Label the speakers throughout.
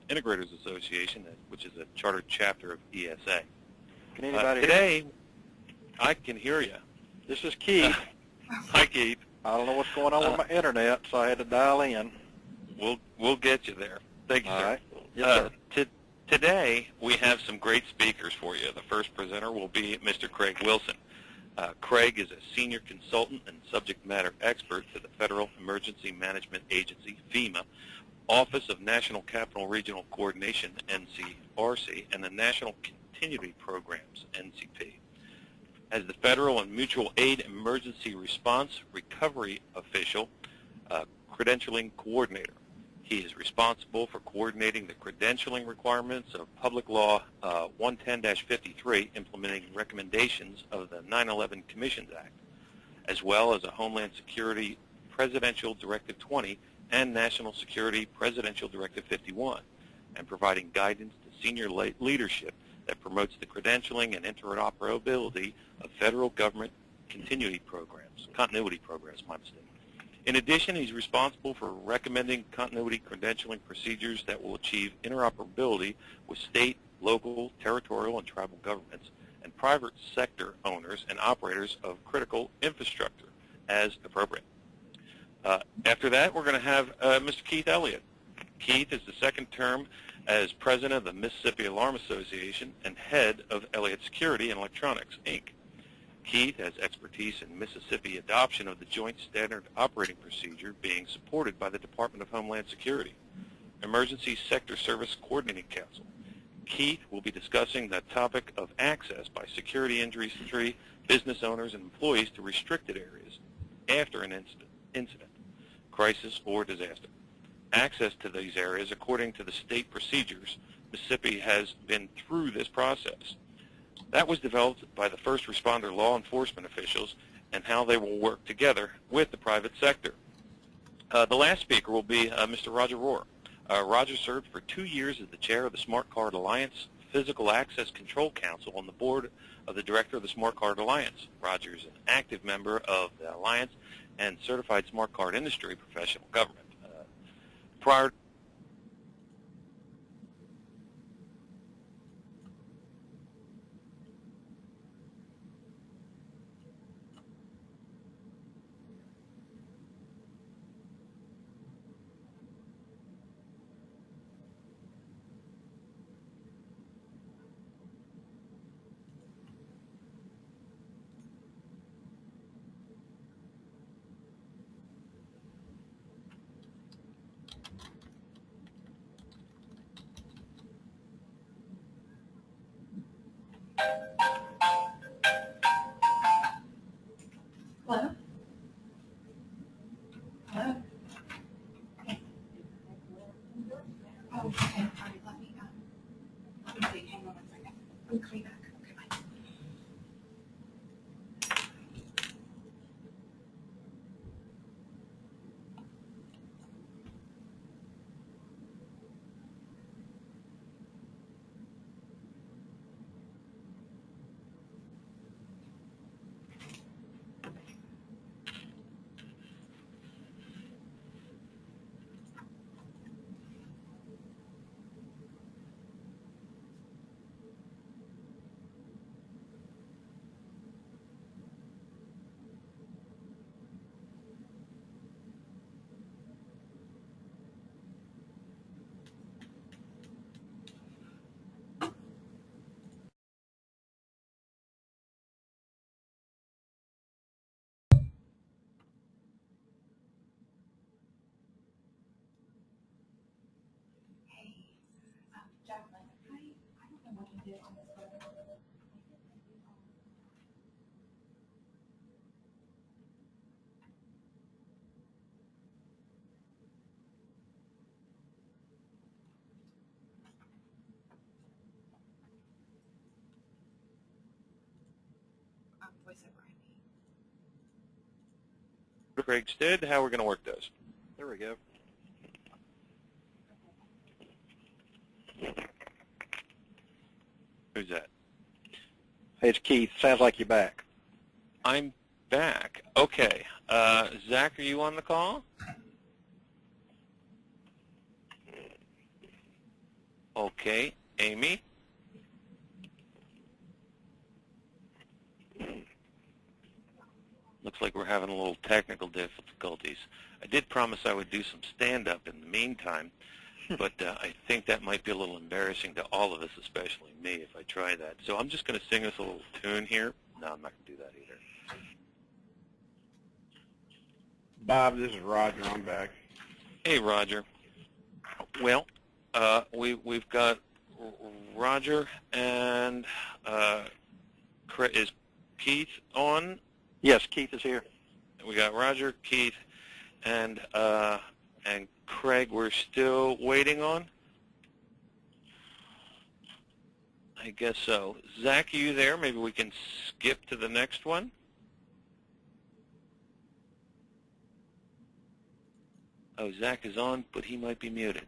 Speaker 1: Integrators Association, which is a chartered chapter of ESA.
Speaker 2: Can anybody
Speaker 1: today,
Speaker 2: hear me?
Speaker 1: I can hear you.
Speaker 2: This is Keith.
Speaker 1: Hi, Keith.
Speaker 2: I don't know what's going on with my internet, so I had to dial in.
Speaker 1: We'll get you there. Thank you,
Speaker 2: All
Speaker 1: sir.
Speaker 2: right. Yes, sir.
Speaker 1: Today, we have some great speakers for you. The first presenter will be Mr. Craig Wilson. Craig is a senior consultant and subject matter expert to the Federal Emergency Management Agency, FEMA, Office of National Capital Regional Coordination, NCRC, and the National Continuity Programs, NCP. As the Federal and Mutual Aid Emergency Response Recovery Official, Credentialing Coordinator. He is responsible for coordinating the credentialing requirements of Public Law 110-53, implementing recommendations of the 9/11 Commissions Act, as well as a Homeland Security Presidential Directive 20 and National Security Presidential Directive 51, and providing guidance to senior leadership that promotes the credentialing and interoperability of federal government continuity programs, my mistake. In addition, he's responsible for recommending continuity credentialing procedures that will achieve interoperability with state, local, territorial, and tribal governments and private sector owners and operators of critical infrastructure as appropriate. After that, we're going to have Mr. Keith Elliott. Keith is the second term as president of the Mississippi Alarm Association and head of Elliott Security and Electronics, Inc. Keith has expertise in Mississippi adoption of the Joint Standard Operating Procedure being supported by the Department of Homeland Security, Emergency Sector Service Coordinating Council. Keith will be discussing the topic of access by security industry, business owners, and employees to restricted areas after an incident, crisis, or disaster. Access to these areas according to the state procedures. Mississippi has been through this process. That was developed by the first responder law enforcement officials and how they will work together with the private sector. The last speaker will be Mr. Roger Rohr. Roger served for 2 years as the chair of the Smart Card Alliance Physical Access Control Council on the board of the director of the Smart Card Alliance. Roger is an active member of the Alliance and certified smart card industry professional government. Prior
Speaker 3: Hello? Hello? Oh, okay. All right, let me see. Hang on 1 second. I'm coming back. Okay, bye. Jacqueline, I don't know what you did on this photo. Voiceover IP.
Speaker 1: Craig's dead. How are we going to work those?
Speaker 2: There we go.
Speaker 1: Who's that?
Speaker 2: Hey, it's Keith. Sounds like you're back.
Speaker 1: I'm back. Okay. Zach, are you on the call? Okay, Amy? Looks like we're having a little technical difficulties. I did promise I would do some stand-up in the meantime, but I think that might be a little embarrassing to all of us, especially me, if I try that. So I'm just going to sing us a little tune here. No, I'm not going to do that either.
Speaker 4: Bob, this is Roger. I'm back.
Speaker 1: Hey, Roger. Well, we've got Roger and is Keith on?
Speaker 2: Yes, Keith is here.
Speaker 1: We got Roger, Keith, and Craig. We're still waiting on. I guess so. Zach, are you there? Maybe we can skip to the next one. Oh, Zach is on, but he might be muted.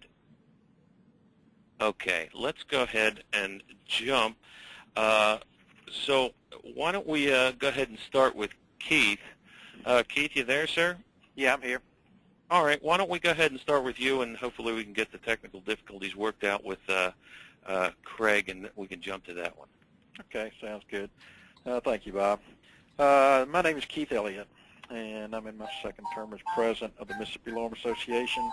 Speaker 1: Okay, let's go ahead and jump. So why don't we go ahead and start with Keith. Keith, you there, sir?
Speaker 2: Yeah, I'm here.
Speaker 1: All right, why don't we go ahead and start with you, and hopefully we can get the technical difficulties worked out with Craig, and we can jump to that one.
Speaker 2: Okay, sounds good. Thank you, Bob. My name is Keith Elliott, and I'm in my second term as president of the Mississippi Law Association,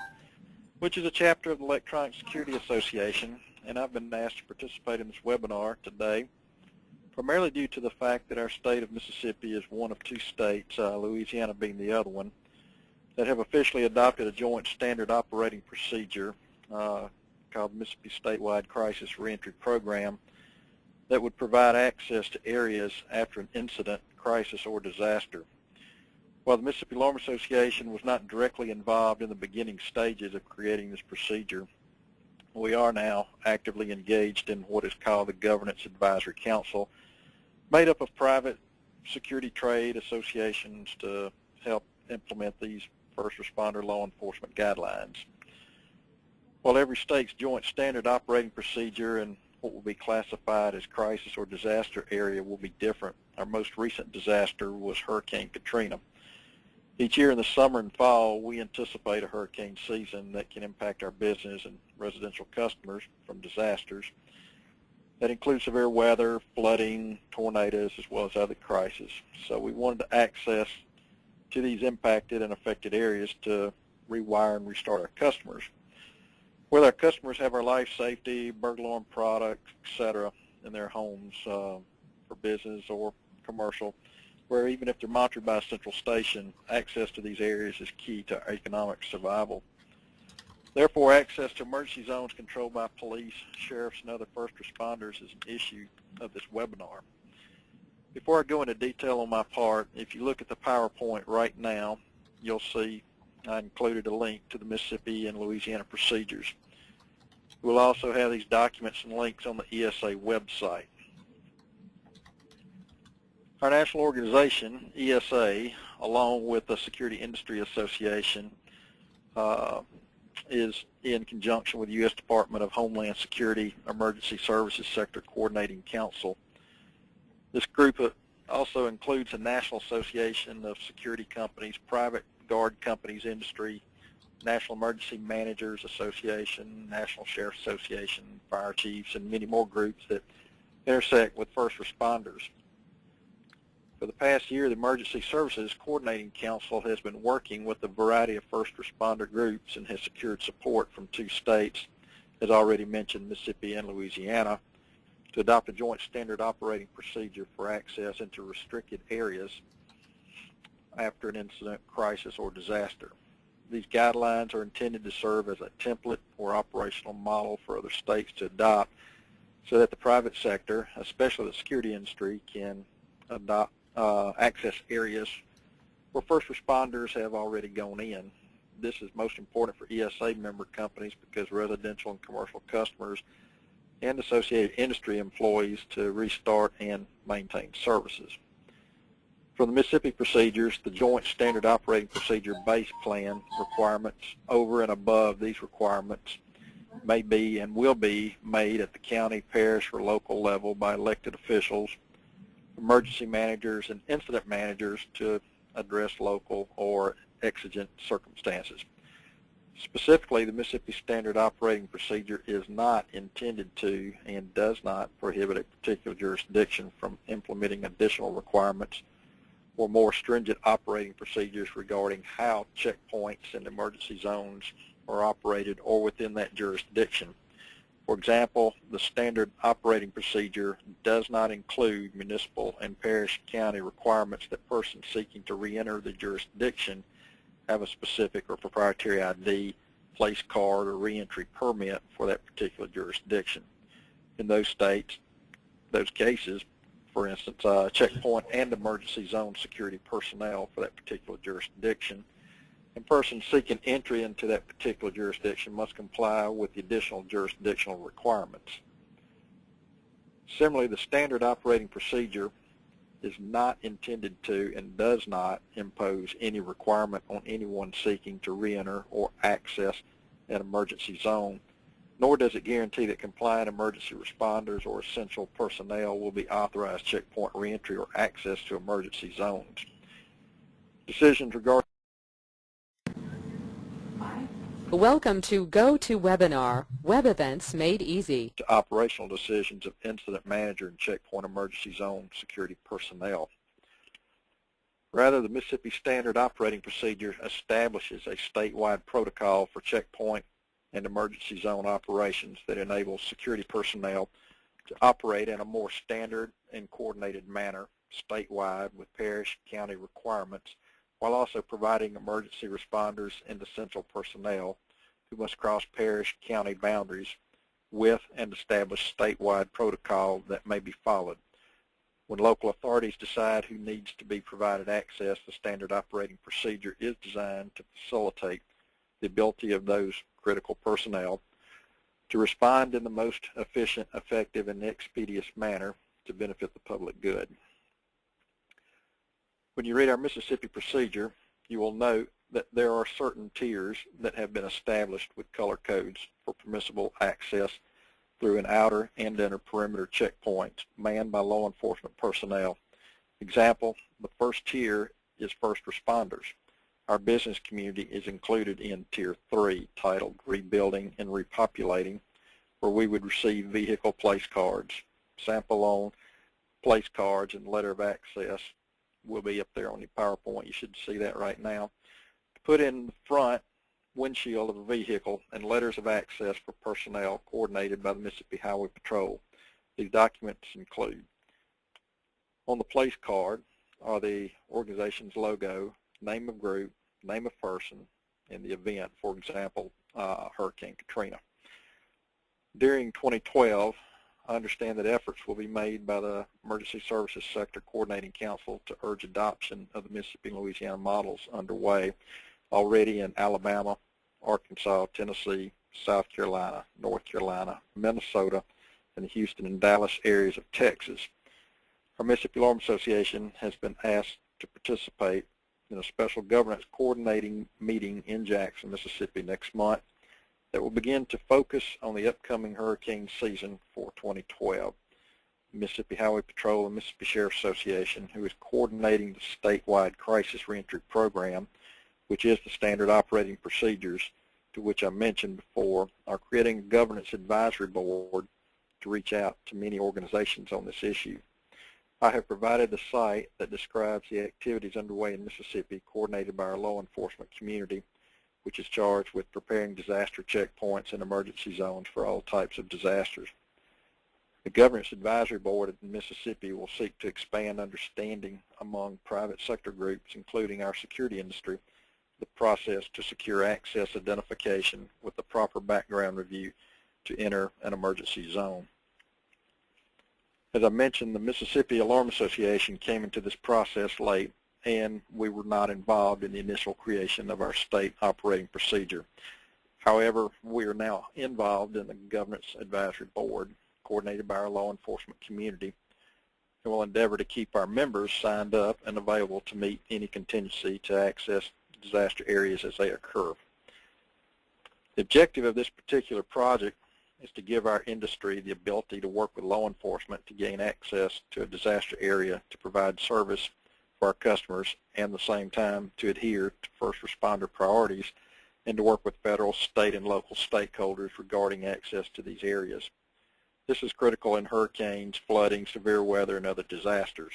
Speaker 2: which is a chapter of the Electronic Security Association, and I've been asked to participate in this webinar today, primarily due to the fact that our state of Mississippi is one of two states, Louisiana being the other one, that have officially adopted a joint standard operating procedure called the Mississippi Statewide Crisis Reentry Program that would provide access to areas after an incident, crisis, or disaster. While the Mississippi Law Association was not directly involved in the beginning stages of creating this procedure, we are now actively engaged in what is called the Governance Advisory Council, made up of private security trade associations to help implement these first responder law enforcement guidelines. While every state's joint standard operating procedure and what will be classified as crisis or disaster area will be different, our most recent disaster was Hurricane Katrina. Each year in the summer and fall, we anticipate a hurricane season that can impact our business and residential customers from disasters. That includes severe weather, flooding, tornadoes, as well as other crises. So we wanted to access to these impacted and affected areas to rewire and restart our customers. Whether our customers have our life safety, burglar alarm products, etc., in their homes for business or commercial, where even if they're monitored by a central station, access to these areas is key to our economic survival. Therefore, access to emergency zones controlled by police, sheriffs, and other first responders is an issue of this webinar. Before I go into detail on my part, if you look at the PowerPoint right now, you'll see I included a link to the Mississippi and Louisiana procedures. We'll also have these documents and links on the ESA website. Our national organization, ESA, along with the Security Industry Association, is in conjunction with the U.S. Department of Homeland Security Emergency Services Sector Coordinating Council. This group also includes a National Association of Security Companies, Private Guard Companies Industry, National Emergency Managers Association, National Sheriff Association, Fire Chiefs, and many more groups that intersect with first responders. For the past year, the Emergency Services Coordinating Council has been working with a variety of first responder groups and has secured support from two states, as already mentioned, Mississippi and Louisiana, to adopt a joint standard operating procedure for access into restricted areas after an incident, crisis, or disaster. These guidelines are intended to serve as a template or operational model for other states to adopt so that the private sector, especially the security industry, can adopt access areas where first responders have already gone in. This is most important for ESA member companies because residential and commercial customers and associated industry employees to restart and maintain services. For the Mississippi procedures, the Joint Standard Operating Procedure Base Plan requirements over and above these requirements may be and will be made at the county, parish, or local level by elected officials, emergency managers, and incident managers to address local or exigent circumstances. Specifically, the Mississippi Standard Operating Procedure is not intended to and does not prohibit a particular jurisdiction from implementing additional requirements or more stringent operating procedures regarding how checkpoints and emergency zones are operated or within that jurisdiction. For example, the Standard Operating Procedure does not include municipal and parish county requirements that persons seeking to reenter the jurisdiction have a specific or proprietary ID, place card, or reentry permit for that particular jurisdiction. In those states, those cases, for instance, checkpoint and emergency zone security personnel for that particular jurisdiction, and persons seeking entry into that particular jurisdiction must comply with the additional jurisdictional requirements. Similarly, the Standard Operating Procedure is not intended to and does not impose any requirement on anyone seeking to reenter or access an emergency zone, nor does it guarantee that compliant emergency responders or essential personnel will be authorized checkpoint reentry or access to emergency zones. Decisions regarding
Speaker 5: Welcome to GoToWebinar, Web Events Made Easy.
Speaker 2: to operational decisions of incident manager and checkpoint emergency zone security personnel. Rather, the Mississippi Standard Operating Procedure establishes a statewide protocol for checkpoint and emergency zone operations that enables security personnel to operate in a more standard and coordinated manner statewide with parish county requirements, while also providing emergency responders and essential personnel who must cross parish county boundaries with and establish statewide protocol that may be followed. When local authorities decide who needs to be provided access, the Standard Operating Procedure is designed to facilitate the ability of those critical personnel to respond in the most efficient, effective, and expeditious manner to benefit the public good. When you read our Mississippi procedure, you will note that there are certain tiers that have been established with color codes for permissible access through an outer and inner perimeter checkpoints manned by law enforcement personnel. Example, the first tier is first responders. Our business community is included in Tier 3, titled Rebuilding and Repopulating, where we would receive vehicle place cards. Sample on place cards and letter of access will be up there on your PowerPoint. You should see that right now. Put in the front windshield of a vehicle and letters of access for personnel coordinated by the Mississippi Highway Patrol. These documents include, on the place card are the organization's logo, name of group, name of person, and the event, for example, Hurricane Katrina. During 2012, I understand that efforts will be made by the Emergency Services Sector Coordinating Council to urge adoption of the Mississippi and Louisiana models underway already in Alabama, Arkansas, Tennessee, South Carolina, North Carolina, Minnesota, and the Houston and Dallas areas of Texas. Our Mississippi Law Association has been asked to participate in a special governance coordinating meeting in Jackson, Mississippi next month that will begin to focus on the upcoming hurricane season for 2012. The Mississippi Highway Patrol and Mississippi Sheriff Association, who is coordinating the statewide crisis reentry program, which is the Standard Operating Procedures to which I mentioned before, are creating a governance advisory board to reach out to many organizations on this issue. I have provided the site that describes the activities underway in Mississippi coordinated by our law enforcement community, which is charged with preparing disaster checkpoints and emergency zones for all types of disasters. The Governance Advisory Board in Mississippi will seek to expand understanding among private sector groups, including our security industry, the process to secure access identification with the proper background review to enter an emergency zone. As I mentioned, the Mississippi Alarm Association came into this process late, and we were not involved in the initial creation of our state operating procedure. However, we are now involved in the Governance Advisory Board, coordinated by our law enforcement community, and will endeavor to keep our members signed up and available to meet any contingency to access disaster areas as they occur. The objective of this particular project is to give our industry the ability to work with law enforcement to gain access to a disaster area to provide service for our customers, and at the same time to adhere to first responder priorities and to work with federal, state, and local stakeholders regarding access to these areas. This is critical in hurricanes, flooding, severe weather, and other disasters.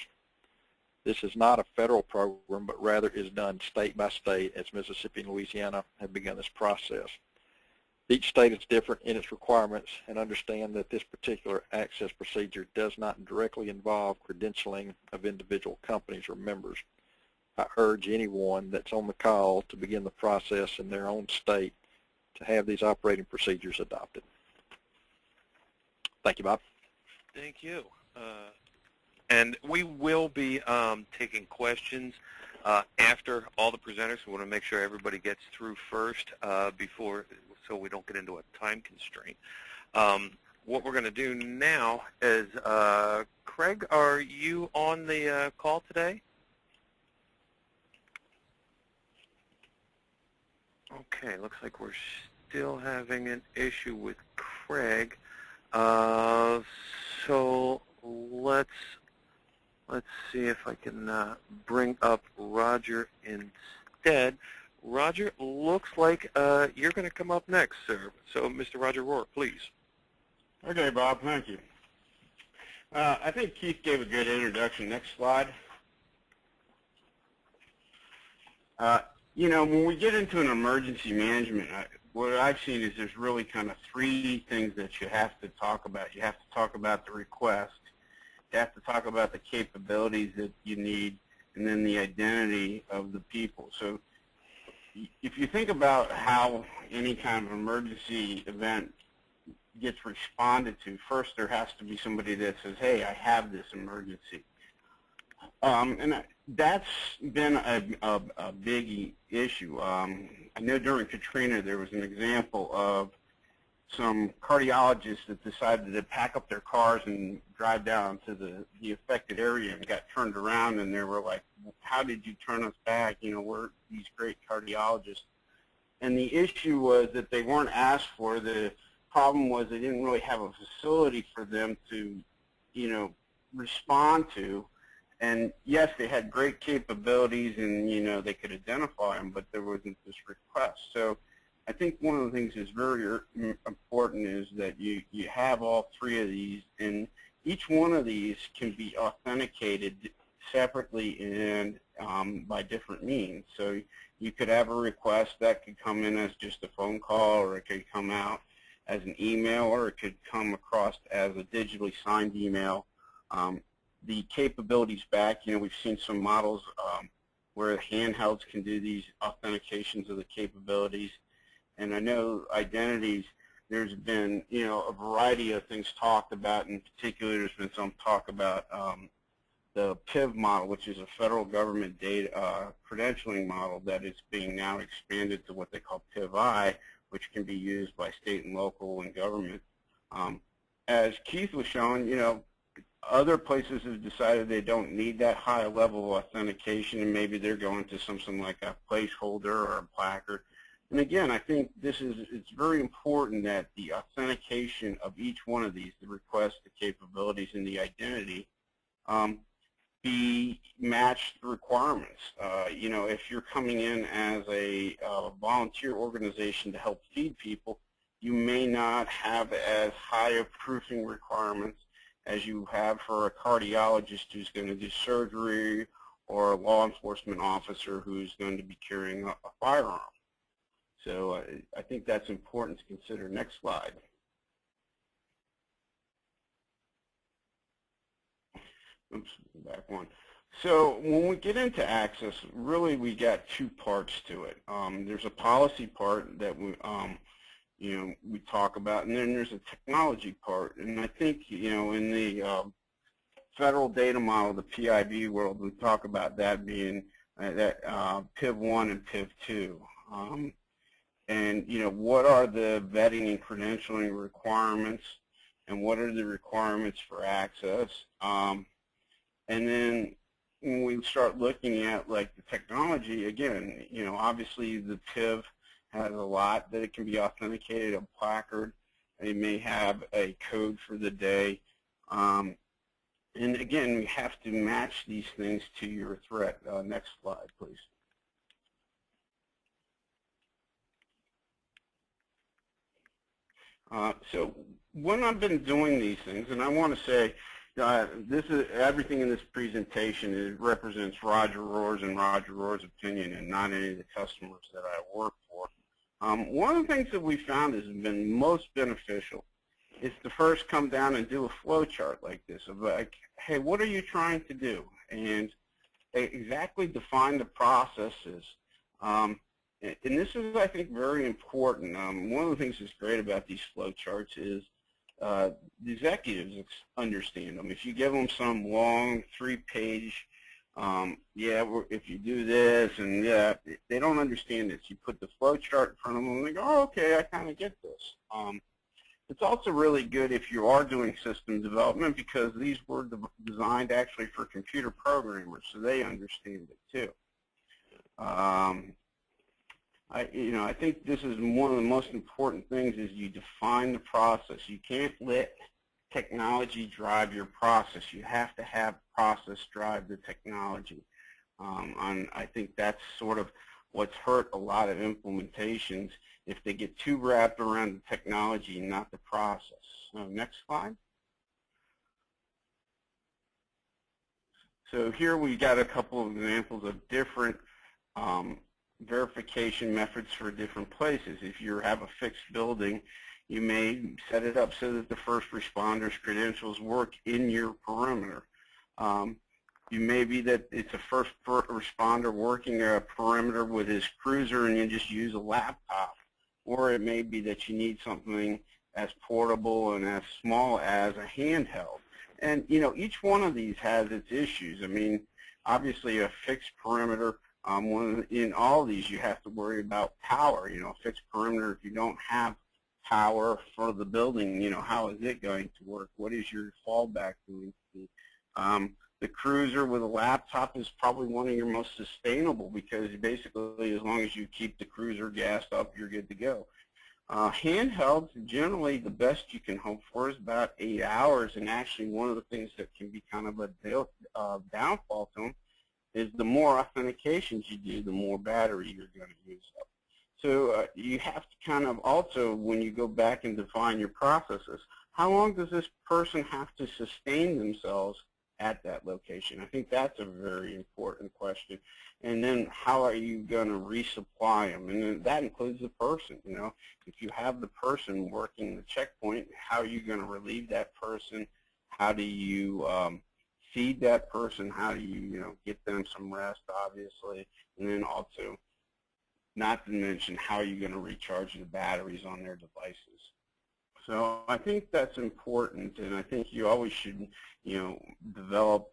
Speaker 2: This is not a federal program, but rather is done state by state, as Mississippi and Louisiana have begun this process. Each state is different in its requirements, and understand that this particular access procedure does not directly involve credentialing of individual companies or members. I urge anyone that's on the call to begin the process in their own state to have these operating procedures adopted. Thank you, Bob.
Speaker 1: Thank you. And we will be taking questions after all the presenters. We want to make sure everybody gets through first so we don't get into a time constraint. What we're going to do now is, Craig, are you on the call today? Okay, looks like we're still having an issue with Craig. So let's see if I can bring up Roger instead. Roger, looks like you're going to come up next, sir. So, Mr. Roger Rohr, please.
Speaker 4: Okay, Bob, thank you. I think Keith gave a good introduction. Next slide. You know, when we get into an emergency management, what I've seen is there's really kind of three things that you have to talk about. You have to talk about the request. You have to talk about the capabilities that you need, and then the identity of the people. So if you think about how any kind of emergency event gets responded to, first there has to be somebody that says, hey, I have this emergency. And that's been a big issue. I know during Katrina there was an example of some cardiologists that decided to pack up their cars and drive down to the affected area and got turned around, and they were like, how did you turn us back? You know, we're these great cardiologists. And the issue was that they weren't asked for. The problem was they didn't really have a facility for them to, you know, respond to. And yes, they had great capabilities and, you know, they could identify them, but there wasn't this request. So I think one of the things that's very important is that you have all three of these, and each one of these can be authenticated separately and by different means. So you could have a request that could come in as just a phone call, or it could come out as an email, or it could come across as a digitally signed email. The capabilities back, you know, we've seen some models where handhelds can do these authentications of the capabilities. And I know identities, there's been, you know, a variety of things talked about. In particular, there's been some talk about the PIV model, which is a federal government data credentialing model that is being now expanded to what they call PIV-I, which can be used by state and local and government. As Keith was showing, you know, other places have decided they don't need that high level of authentication, and maybe they're going to something like a placeholder or a placard. And again, I think it's very important that the authentication of each one of these, the request, the capabilities, and the identity, be matched the requirements. You know, if you're coming in as a volunteer organization to help feed people, you may not have as high of proofing requirements as you have for a cardiologist who's going to do surgery, or a law enforcement officer who's going to be carrying a firearm. So I think that's important to consider. Next slide. Oops, back one. So when we get into access, really we got two parts to it. There's a policy part that we talk about, and then there's a technology part. And I think, you know, in the federal data model, the PIB world, we talk about that being PIV-1 and PIV-2. And, you know, what are the vetting and credentialing requirements, and what are the requirements for access? And then when we start looking at, like, the technology, again, you know, obviously the PIV has a lot that it can be authenticated, a placard. It may have a code for the day. And again, we have to match these things to your threat. Next slide, please. So when I've been doing these things, and I want to say, this is everything in this presentation. It represents Roger Rohr's and Roger Rohr's opinion, and not any of the customers that I work for. One of the things that we found has been most beneficial is to first come down and do a flow chart like this of like, hey, what are you trying to do? And exactly define the processes. And this is, I think, very important. One of the things that's great about these flow charts is the executives understand them. If you give them some long 3-page, if you do this, and they don't understand this. You put the flow chart in front of them, and they go, oh, okay, I kind of get this. It's also really good if you are doing system development because these were designed actually for computer programmers, so they understand it too. I think this is one of the most important things is you define the process. You can't let technology drive your process. You have to have process drive the technology. I think that's sort of what's hurt a lot of implementations if they get too wrapped around the technology and not the process. So next slide. So here we got a couple of examples of different verification methods for different places. If you have a fixed building, you may set it up so that the first responders' credentials work in your perimeter. You may be that it's a first responder working a perimeter with his cruiser and you just use a laptop. Or it may be that you need something as portable and as small as a handheld. And, each one of these has its issues. I mean, obviously a fixed perimeter, in all of these you have to worry about power. A fixed perimeter, if you don't have power for the building, how is it going to work? What is your fallback going to be? The cruiser with a laptop is probably one of your most sustainable because basically as long as you keep the cruiser gassed up, you're good to go. Handhelds, generally the best you can hope for is about 8 hours, and actually one of the things that can be kind of a downfall to them is the more authentications you do, the more battery you're going to use up. So you have to kind of also, when you go back and define your processes, how long does this person have to sustain themselves at that location? I think that's a very important question. And then how are you going to resupply them? And then that includes the person. If you have the person working the checkpoint, how are you going to relieve that person? How do you feed that person? How do you, get them some rest, obviously? And then also, not to mention, how are you going to recharge the batteries on their devices? So I think that's important, and I think you always should, develop,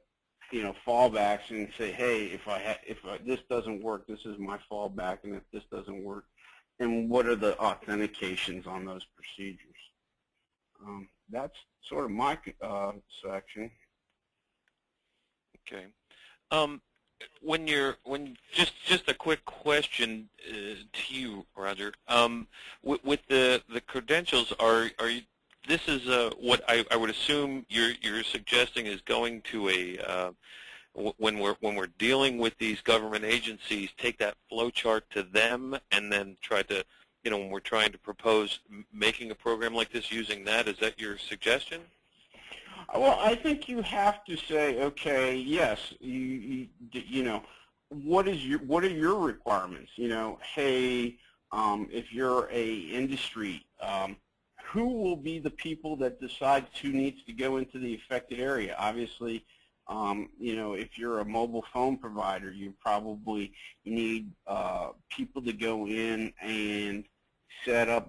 Speaker 4: fallbacks and say, hey, if this doesn't work, this is my fallback, and if this doesn't work, and what are the authentications on those procedures? That's sort of my section.
Speaker 1: Okay. Just a quick question to you, Roger. With the credentials, this is what I would assume you're suggesting is going to a when we're dealing with these government agencies, take that flow chart to them and then try to, when we're trying to propose making a program like this using that. Is that your suggestion?
Speaker 4: Well, I think you have to say, okay, yes, what are your requirements? Hey, if you're a industry, who will be the people that decides who needs to go into the affected area? Obviously, if you're a mobile phone provider, you probably need people to go in and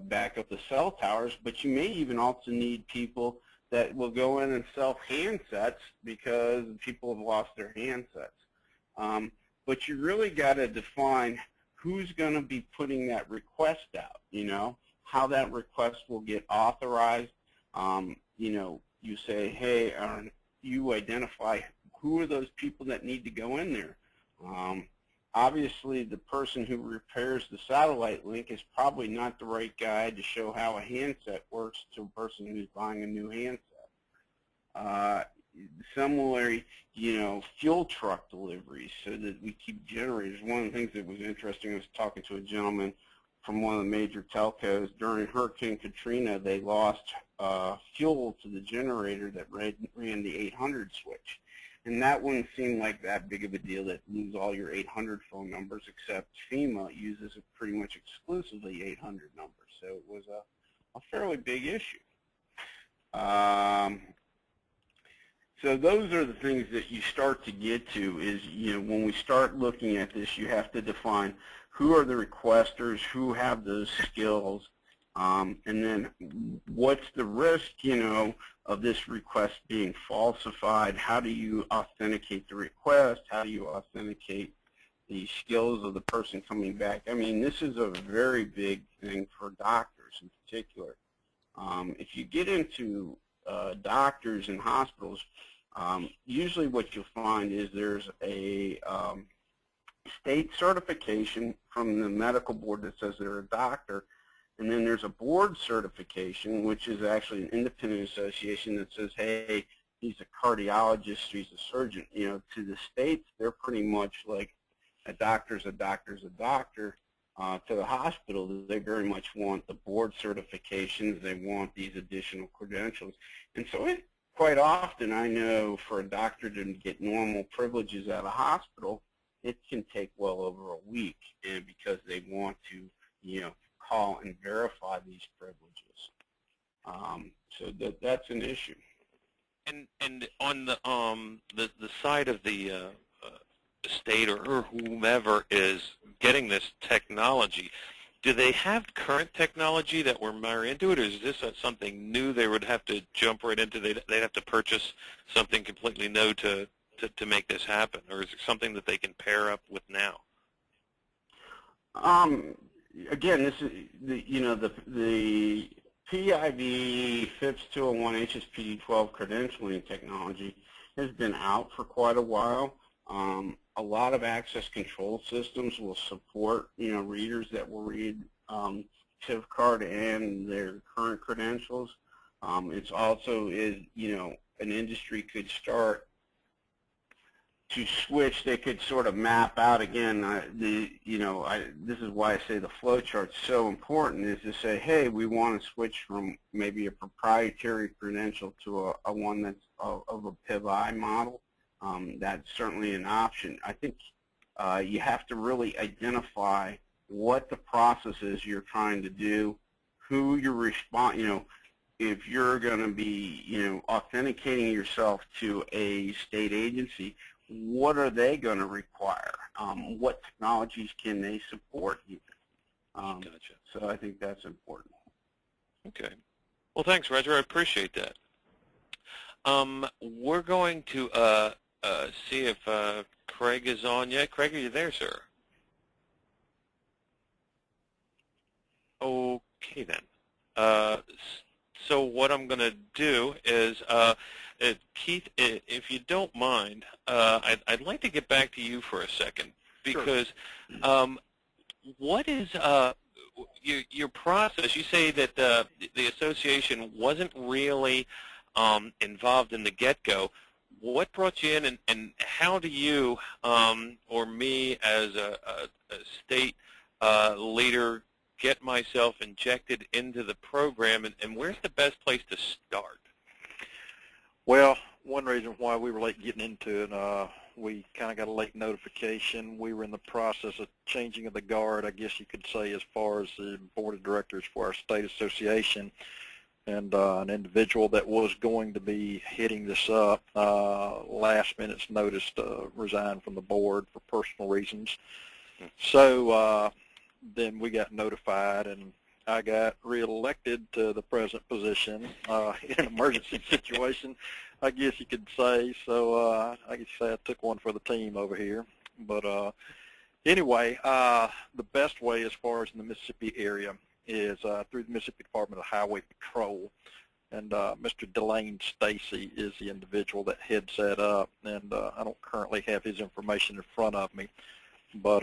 Speaker 4: back up the cell towers, but you may even also need people that will go in and sell handsets because people have lost their handsets. But you really got to define who's going to be putting that request out, how that request will get authorized. You say, hey, you identify who are those people that need to go in there. Obviously, the person who repairs the satellite link is probably not the right guy to show how a handset works to a person who's buying a new handset. Similarly, fuel truck deliveries so that we keep generators. One of the things that was interesting, I was talking to a gentleman from one of the major telcos. During Hurricane Katrina, they lost fuel to the generator that ran the 800 switch. And that wouldn't seem like that big of a deal to lose all your 800 phone numbers, except FEMA uses pretty much exclusively 800 numbers. So it was a fairly big issue. So those are the things that you start to get to is, when we start looking at this, you have to define who are the requesters, who have those skills, and then what's the risk, of this request being falsified? How do you authenticate the request? How do you authenticate the skills of the person coming back? I mean, this is a very big thing for doctors in particular. If you get into doctors and hospitals, usually what you'll find is there's a state certification from the medical board that says they're a doctor, and then there's a board certification, which is actually an independent association that says, hey, he's a cardiologist, he's a surgeon. To the states, they're pretty much like a doctor's a doctor's a doctor. To the hospital, they very much want the board certifications. They want these additional credentials. And so quite often, I know for a doctor to get normal privileges at a hospital, it can take well over a week, and because they want to, call and verify these privileges. So that's an issue.
Speaker 1: And on the side of the state or whomever is getting this technology, do they have current technology that we're more into it, or is this something new they would have to jump right into? They'd have to purchase something completely new to make this happen, or is it something that they can pair up with now?
Speaker 4: Again, this is the PIV FIPS 201 HSPD12 credentialing technology has been out for quite a while. A lot of access control systems will support, readers that will read TIV card and their current credentials. It's also an industry could start to switch. They could sort of map out again. This is why I say the flow chart's so important, is to say, hey, we want to switch from maybe a proprietary credential to a one that's of a PIV-I model. That's certainly an option. I think you have to really identify what the process is you're trying to do, who you're if you're going to be, authenticating yourself to a state agency, what are they going to require? What technologies can they support you?
Speaker 1: Gotcha.
Speaker 4: So I think that's important.
Speaker 1: Okay. Well, thanks, Roger. I appreciate that. We're going to see if Craig is on yet. Craig, are you there, sir? Okay, then. So what I'm going to do is, Keith, if you don't mind, I'd like to get back to you for a second, because sure. What is your process? You say that the association wasn't really involved in the get-go. What brought you in, and how do you, or me as a state leader, get myself injected into the program, and where's the best place to start?
Speaker 2: Well, one reason why we were late getting into it, we kind of got a late notification. We were in the process of changing of the guard, I guess you could say, as far as the board of directors for our state association. And an individual that was going to be hitting this up, last minute's notice to resign from the board for personal reasons. So then we got notified, and I got reelected to the present position in an emergency situation, I guess you could say. So I guess I took one for the team over here. But anyway, the best way as far as in the Mississippi area is through the Mississippi Department of Highway Patrol, and Mr. Delane Stacy is the individual that heads that up, and I don't currently have his information in front of me, but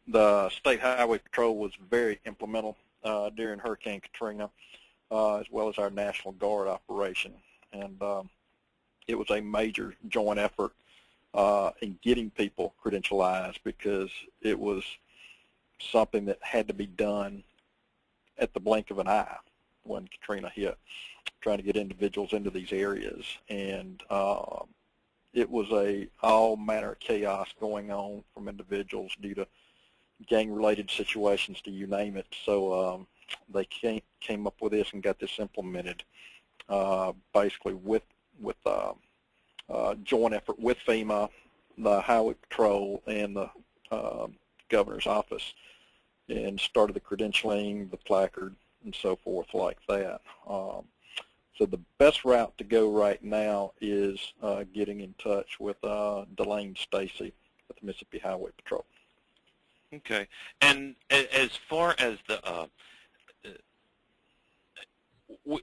Speaker 2: the State Highway Patrol was very implemental during Hurricane Katrina, as well as our National Guard operation, and it was a major joint effort in getting people credentialized, because it was something that had to be done at the blink of an eye when Katrina hit, trying to get individuals into these areas. And it was all manner of chaos going on from individuals due to gang-related situations, to you name it. So they came up with this and got this implemented basically with joint effort with FEMA, the Highway Patrol, and the Governor's Office, and started the credentialing, the placard, and so forth like that. So the best route to go right now is getting in touch with Delane Stacy at the Mississippi Highway Patrol.
Speaker 1: Okay. And as far as the,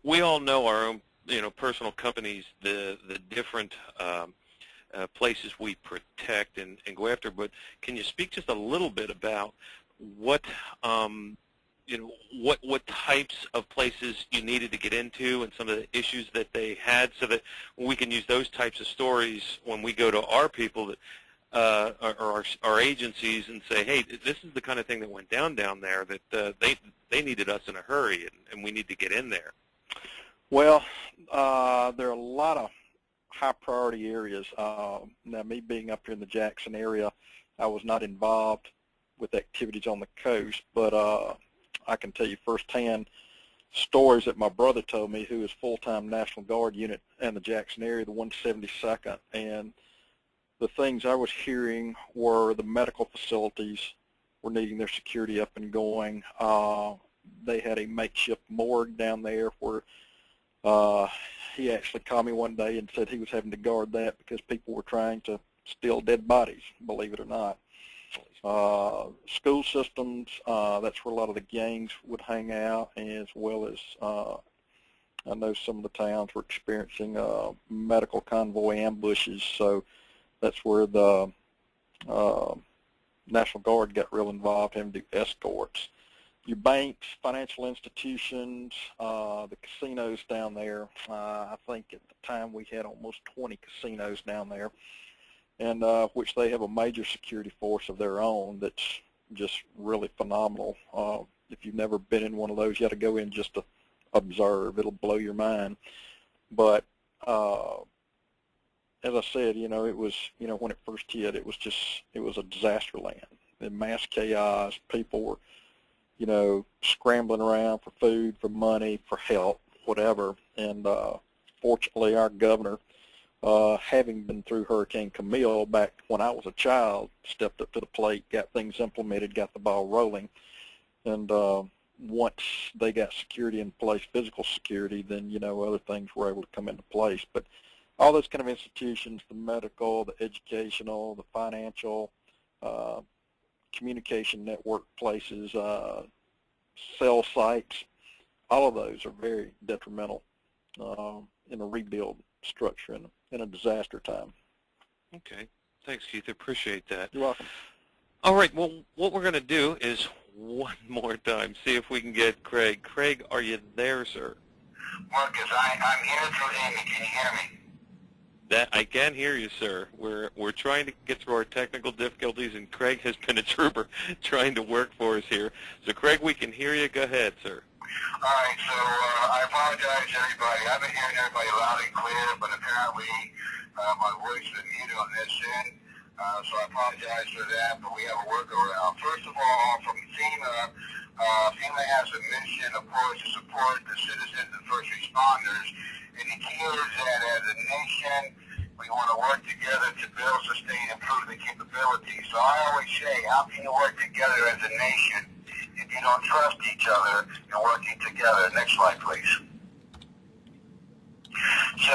Speaker 1: we all know our own, personal companies, the different places we protect and go after, but can you speak just a little bit about what what types of places you needed to get into and some of the issues that they had, so that we can use those types of stories when we go to our people that or our agencies and say, hey, this is the kind of thing that went down there that they needed us in a hurry, and we need to get in there?
Speaker 2: Well, there are a lot of high priority areas. Now, me being up here in the Jackson area, I was not involved with activities on the coast, but I can tell you firsthand stories that my brother told me, who is full-time National Guard unit in the Jackson area, the 172nd, and the things I was hearing were the medical facilities were needing their security up and going. They had a makeshift morgue down there where he actually called me one day and said he was having to guard that because people were trying to steal dead bodies, believe it or not. School systems, that's where a lot of the gangs would hang out, as well as I know some of the towns were experiencing medical convoy ambushes, so that's where the National Guard got real involved, having to do escorts. Your banks, financial institutions, the casinos down there. I think at the time we had almost 20 casinos down there, and which they have a major security force of their own that's just really phenomenal. If you've never been in one of those, you got to go in just to observe. It'll blow your mind. But as I said, it was, when it first hit, it was a disaster land. In mass chaos, people were, scrambling around for food, for money, for help, whatever. And fortunately, our governor, having been through Hurricane Camille back when I was a child, stepped up to the plate, got things implemented, got the ball rolling. And once they got security in place, physical security, then, other things were able to come into place. But all those kind of institutions, the medical, the educational, the financial, communication network places, cell sites, all of those are very detrimental in a rebuild structure in a disaster time.
Speaker 1: Okay. Thanks, Keith. I appreciate that.
Speaker 2: You're welcome.
Speaker 1: All right. Well, what we're going to do is one more time see if we can get Craig. Craig, are you there, sir?
Speaker 6: Marcus, I'm here through Amy. Can you hear me?
Speaker 1: That I can hear you, sir. We're trying to get through our technical difficulties, and Craig has been a trooper trying to work for us here. So, Craig, we can hear you. Go ahead, sir.
Speaker 6: All right, so I apologize to everybody. I've been hearing everybody loud and clear, but apparently my voice is muted on this end, so I apologize for that, but we have a workaround. First of all, from FEMA, FEMA has a mission, of course, to support the citizens and first responders, and the key is that as a nation, we want to work together to build, sustain, and improve the capabilities. So I always say, how can you work together as a nation if you don't trust each other and working together? Next slide, please. So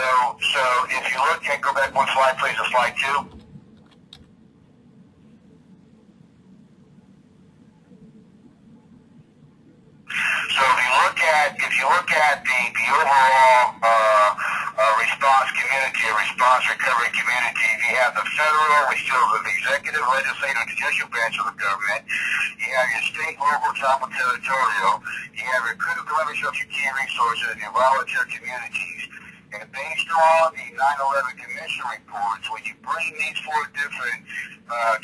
Speaker 6: if you look at, go back one slide, please, to slide 2. So if you look at the overall response community, response recovery community, you have the federal, which deals with the executive, legislative, and judicial branch of the government. You have your state, local, tribal, territorial. You have your critical infrastructure key resources and your volunteer communities. And based on the 9/11 Commission reports, when you bring these 4 different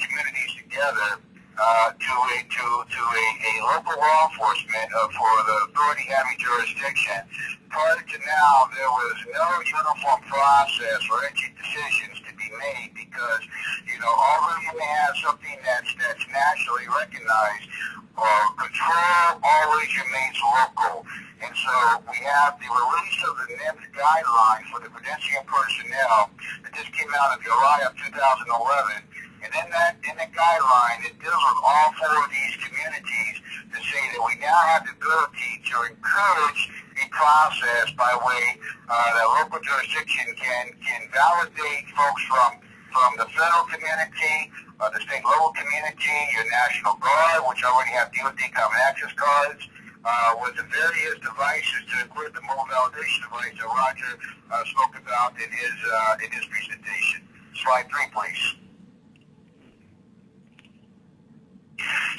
Speaker 6: communities together, to a local law enforcement for the authority having jurisdiction. Prior to now, there was no uniform process for entry decisions to be made because, although you may have something that's nationally recognized, control always remains local. And so we have the release of the NIMS guideline for the credentialing personnel that just came out in July of 2011. And in the guideline, it deals with all four of these communities to say that we now have the ability to encourage a process by way that local jurisdiction can validate folks from the federal community, the state local community, your National Guard, which already have DOD Common Access cards, with the various devices to include the mobile validation device that Roger spoke about in his presentation. Slide 3, please.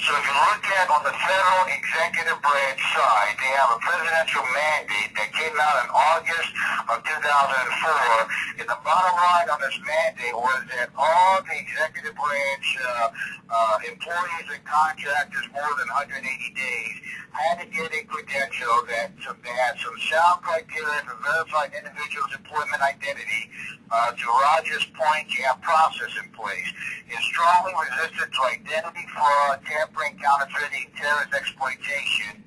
Speaker 6: So if you look at on the federal executive branch side, they have a presidential mandate that came out in August of 2004. And the bottom line on this mandate was that all the executive branch employees and contractors more than 180 days had to get a credential that they had some sound criteria for verified individuals' employment identity. To Roger's point, you have process in place. It's strongly resistant to identity fraud, tampering, counterfeiting, terrorist exploitation.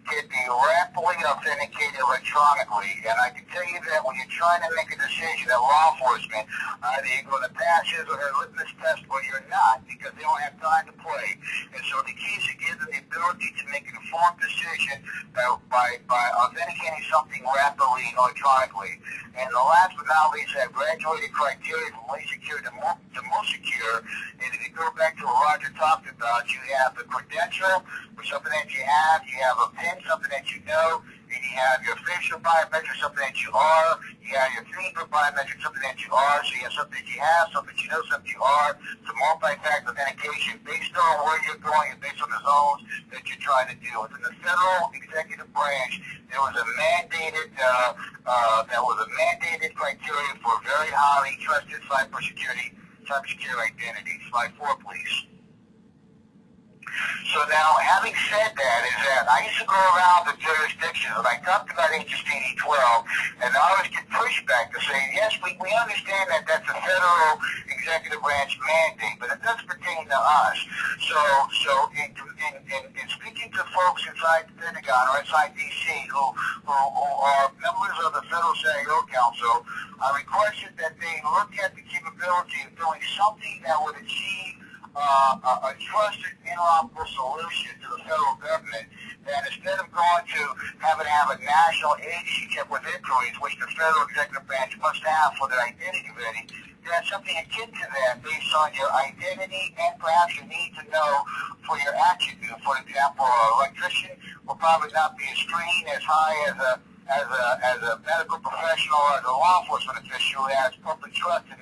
Speaker 6: Can be rapidly authenticated electronically. And I can tell you that when you're trying to make a decision at law enforcement, either you're going to pass his or her litmus test or you're not because they don't have time to play. And so the key is to give them the ability to make an informed decision by authenticating something rapidly electronically. And the last but not least, have graduated criteria from least secure to most secure. And if you go back to what Roger talked about, you have the credential, which is something that you have a PIN, something that you know, and you have your facial biometric, something that you are, you have your finger biometric, something that you are, so you have something that you have, something that you know, something you are. It's a multi-factor authentication based on where you're going and based on the zones that you're trying to do. Within the federal executive branch, there was a mandated criteria for very highly trusted cybersecurity identity. Slide 4, please. So now, having said that, is that I used to go around the jurisdictions, and I talked about HSTD 12, and I always get pushback to say, yes, we understand that that's a federal executive branch mandate, but it does pertain to us. So in speaking to folks inside the Pentagon or inside D.C. who are members of the Federal CIO Council, I requested that they look at the capability of doing something that would achieve a trusted interoperable solution to the federal government, that instead of going to have a national agency check with inquiries, which the federal executive branch must have for their identity vetting, to have something akin to that based on your identity and perhaps your need to know for your attribute. For example, an electrician will probably not be screened as high as a medical professional or as a law enforcement official who has public trust in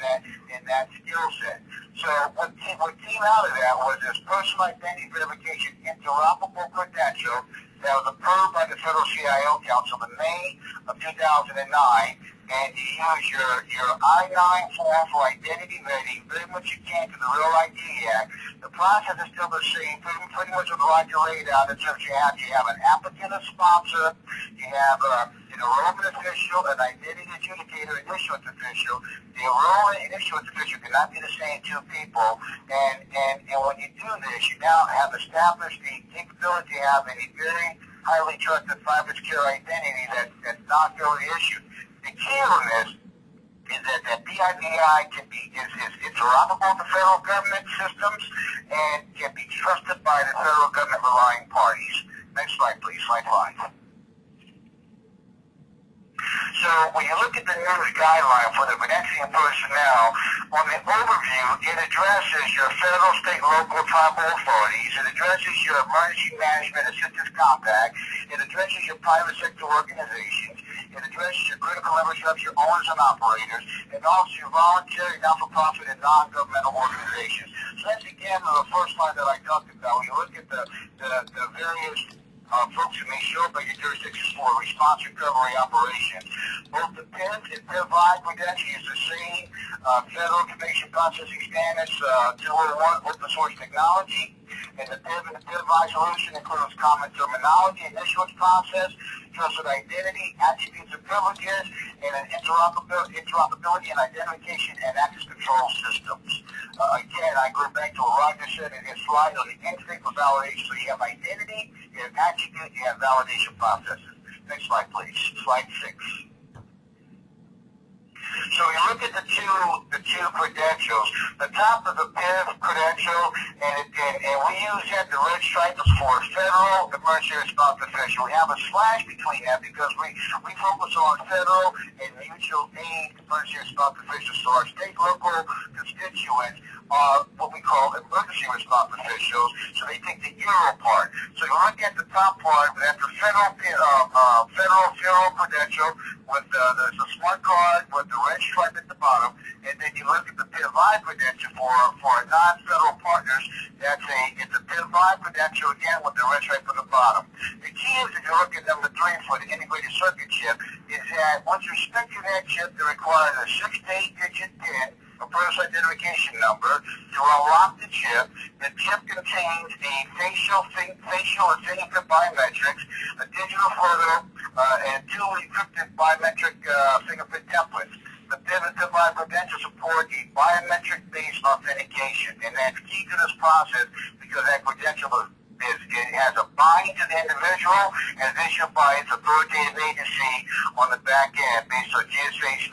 Speaker 6: that skill set. So what came out of that was this personal identity verification interoperable credential that was approved by the Federal CIO Council in May of 2009, and you use your I-9 form for identity vetting, very much akin to the Real ID Act. The process is still the same, pretty much what Roger laid out in terms you have an applicant, a sponsor, you have an enrollment official, an identity adjudicator, an issuance official. The enrollment and issuance official cannot be the same two people, and when you do this, you now have established the capability of having a very highly trusted cyber secure identity that's not really issued. The key on this is that PIDI is interoperable with the federal government systems and can be trusted by the federal government relying parties. Next slide, please. Slide 5. So when you look at the NIMS guideline for the credentialing personnel, on the overview, it addresses your federal, state, local, tribal authorities. It addresses your emergency management assistance compact. It addresses your private sector organizations. It addresses your critical infrastructure owners and operators, and also your voluntary, not-for-profit, and non-governmental organizations. So that's again the first line that I talked about. When you look at the various folks who may show up at your jurisdictions for response recovery operations. Both the PINs and PIN-5 credential use the same Federal Information Processing Standards 201 open source technology. And the PIV solution includes common terminology and issuance process, trusted identity, attributes and privileges, and an interoperability and identification and access control systems. Again, I go back to what Roger said in his slide on the instinct for validation. So you have identity, you have attribute, you have validation processes. Next slide, please. Slide 6. So we look at the two credentials. The top of the PIV credential, and we use that, the red stripe is for federal emergency response official. We have a slash between that because we focus on federal and mutual aid emergency response officials. So our state local constituents are what we call emergency response officials. So they take the ERO part. So you look at the top part, that's the federal credential with there's a smart card with the red stripe at the bottom, and then you look at the PIV credential for non-federal partners. It's a PIV credential again with the red stripe at the bottom. The key is, if you look at number 3 for the integrated circuit chip, is that once you stick to that chip, they require a 6 to 8-digit PIN, a person identification number, to unlock the chip. The chip contains a facial and fingerprint biometrics, a digital photo, and 2 encrypted biometric fingerprint templates. The PIV and PIV credentials support a biometric-based authentication, and that's key to this process because that credential it has a bind to the individual and issued by its authoritative agency on the back end based on GSA's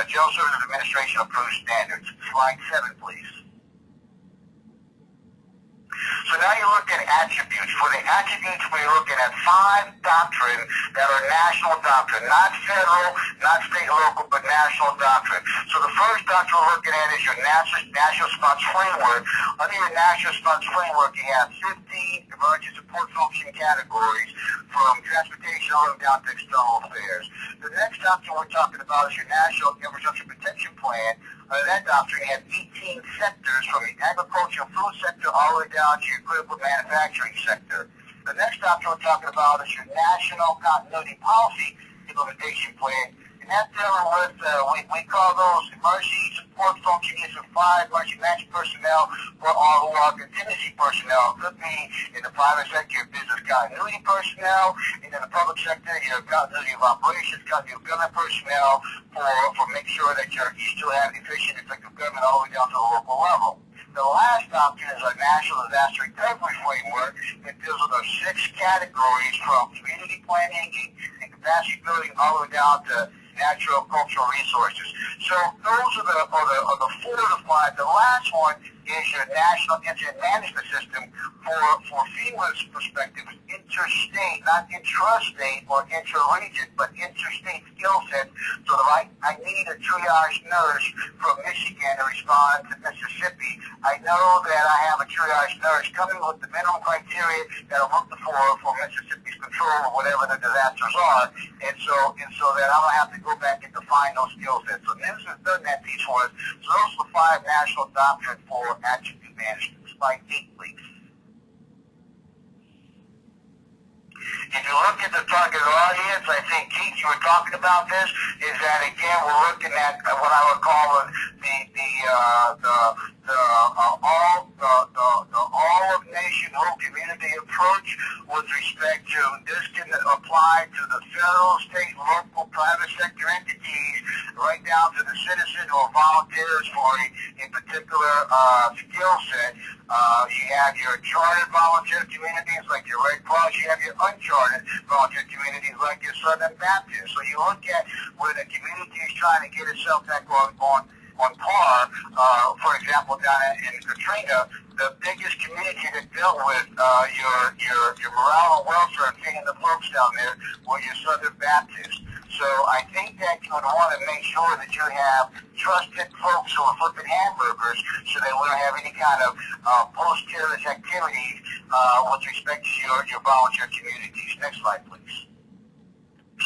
Speaker 6: Jail Services Administration approved standards. Slide 7, please. So now you look at attributes. For the attributes, we're looking at 5 doctrines that are national doctrine, not federal, not state and local, but national doctrine. So the first doctrine we're looking at is your national response framework. Under your national response framework, you have 15 emergency support function categories from transportation all the way down to external affairs. The next doctrine we're talking about is your National Infrastructure Protection Plan. Under that doctrine, you have 18 sectors from the agriculture and food sector all the way down to your critical manufacturing sector. The next doctrine we're talking about is your National Continuity Policy Implementation Plan. And that's dealing with, we call those emergency support function units of 5 emergency management personnel or all who are contingency personnel. It could be in the private sector, your business continuity personnel, and in the public sector, your continuity of operations, continuity of government personnel for make sure that you still have efficient, effective government all the way down to the local level. The last doctrine is our National Disaster Recovery Framework that deals with our 6 categories from community planning and capacity building all the way down to natural cultural resources. So those are the 4 to 5. The last one is your National Incident Management System for FEMA's perspective, interstate, not intrastate or interregion, but interstate skill sets. So that I need a triage nurse from Michigan to respond to Mississippi. I know that I have a triage nurse coming with the minimum criteria that I'm looking for Mississippi's control or whatever the disasters are, and so that I don't have to go back and define those skill sets. So NIMS has done that piece for us. So those are the 5 national doctrines for attribute management. Slide 8, please. If you look at the target audience, I think, Keith, you were talking about this, is that, again, we're looking at what I would call the all-of-nation, whole community approach with respect to this can apply to the federal, state, local, private sector entities, right down to the citizens or volunteers for a particular skill set. You have your chartered volunteer communities like your Red Cross. You have your uncharted volunteer communities like your Southern Baptist. So you look at where the community is trying to get itself back on par. For example, down in Katrina, the biggest community that dealt with your morale and welfare and feeding the folks down there were your Southern Baptists. So I think that you would want to make sure that you have trusted folks who are flipping hamburgers so they wouldn't have any kind of post-terrorist activities with respect to your volunteer communities. Next slide, please.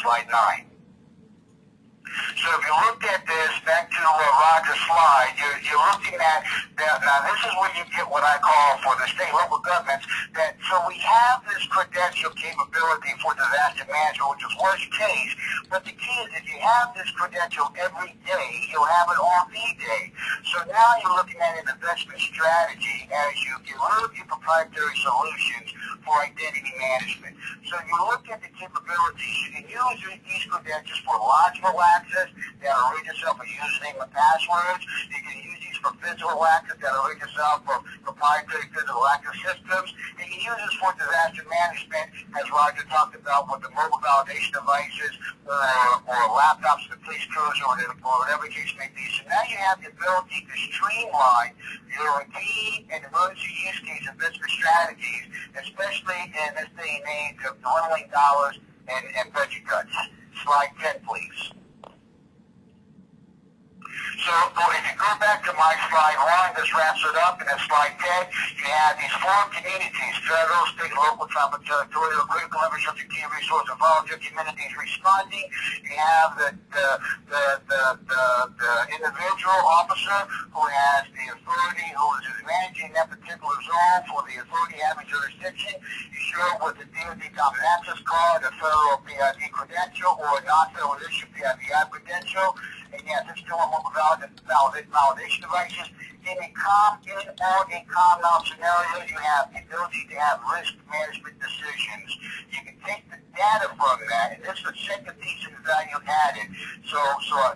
Speaker 6: Slide 9. So if you look at this, back to Roger's slide, you're looking at that. Now this is where you get what I call for the state and local governments, that so we have this credential capability for disaster management, which is worst case, but the key is if you have this credential every day, you'll have it on V-Day. So now you're looking looking at an investment strategy as you develop your proprietary solutions for identity management. So you look at the capabilities. You can use these credentials for logical access that'll read yourself a username and passwords. You can use these for physical access that'll read yourself for proprietary physical access systems. And you can use this for disaster management, as Roger talked about, with the mobile validation devices or laptops, the police cruiser, or whatever the case may be. So now you have the ability to streamline your key and emergency use case investment strategies, especially in this day and age of dwindling dollars and budget cuts. Slide 10, please. So if you go back to my slide 1, this wraps it up, and then slide 10, you have these 4 communities: federal, state, local, tribal, territorial, critical infrastructure, key resource, and volunteer communities responding. You have the individual officer who has the authority, who is managing that particular zone for the authority having jurisdiction. You show up with the DoD common access card, a federal PID credential, or a non-federal issue PIDI credential. And yes, it's still a mobile validation devices. In a calm out scenario, you have the ability to have risk management decisions. You can take the data from that, and this is the second piece of the value added. So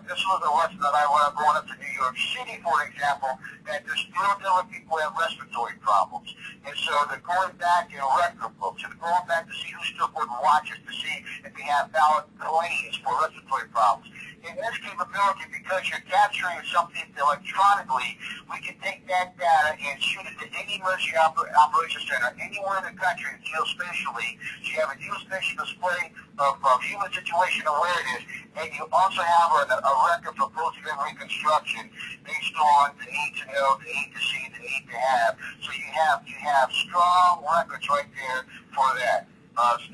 Speaker 6: this was a lesson that I want to go up to New York City, for example, that there's still dealing with people who have respiratory problems. And so they're going back in record books, and they're going back to see who's still putting watches to see if they have valid claims for respiratory problems. In this capability, because you're capturing something electronically, we can take that data and shoot it to any emergency operations center anywhere in the country geospatially. So you have a geospatial display of human situation awareness, and you also have a record for post-event reconstruction based on the need to know, the need to see, the need to have. So you have strong records right there for that.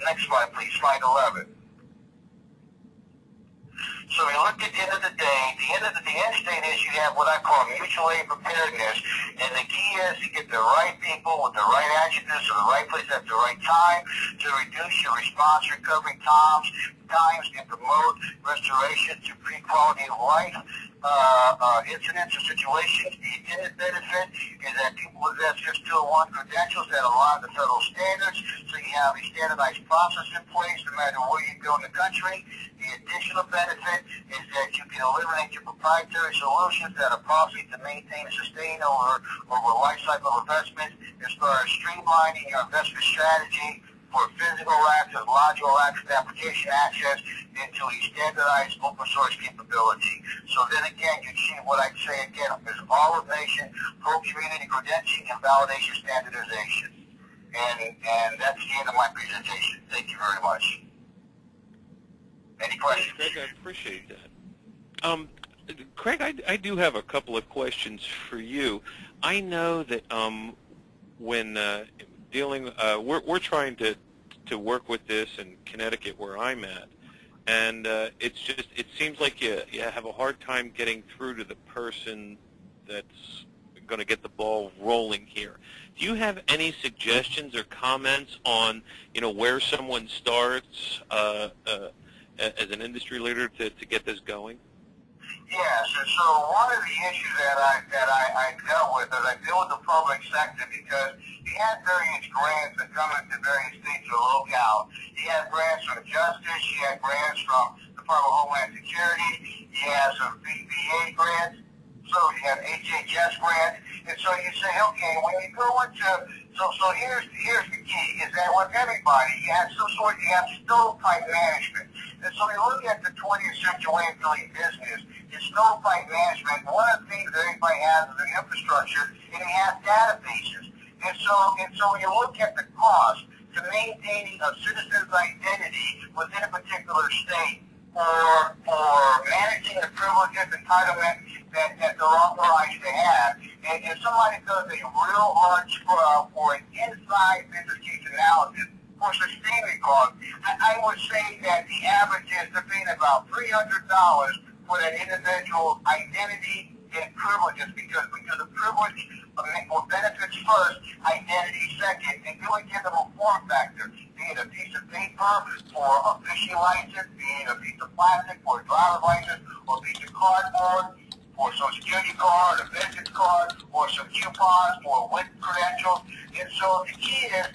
Speaker 6: Next slide, please. Slide 11. So we look at the end of the day, the end state is you have what I call mutual aid preparedness, and the key is to get the right people with the right attributes to the right place at the right time to reduce your response recovery times and promote restoration to pre-quality of life incidents or situations. The intended benefit is that people possess just 201 credentials that align with federal standards, so you have a standardized process in place no matter where you go in the country. The additional benefit is that you can eliminate your proprietary solutions that are costly to maintain and sustain over life cycle investments, as far as streamlining your investment strategy for physical access, logical access, application access into a standardized open source capability. So then again, you achieve what I'd say again is all of nation, full community credentialing and validation standardization. And that's the end of my presentation. Thank you very much. Any questions?
Speaker 1: Craig, I appreciate that. Craig, I do have a couple of questions for you. I know that when dealing, we're trying to work with this in Connecticut where I'm at, and it seems like you have a hard time getting through to the person that's going to get the ball rolling here. Do you have any suggestions or comments on where someone starts as an industry leader to get this going?
Speaker 6: Yes, and so one of the issues that I dealt with is I deal with the public sector because you have various grants that come into various states or locales. You have grants from Justice, you have grants from the Department of Homeland Security, you have some VBA grants, so you have HHS grants, and so you say, okay, when you go into, so here's the key, is that with everybody, you have stovepipe management. And so we look at the 20th century way of doing business, is stovepipe management. One of the things that everybody has is an infrastructure, and they have databases. And so when you look at the cost to maintaining a citizen's identity within a particular state, for managing the privileges, entitlement that they're authorized to have, and if somebody does a real hard scrub for an inside business case analysis, for sustainment costs, I would say that the average is to pay about $300 for that individual identity and privileges, because the privilege will benefits first, identity second, and you would give them a form factor, be it a piece of paper for a fishing license, be it a piece of plastic for a driver's license, or a piece of cardboard or Social Security card, a business card, or some coupons for WIC credentials. And so the key is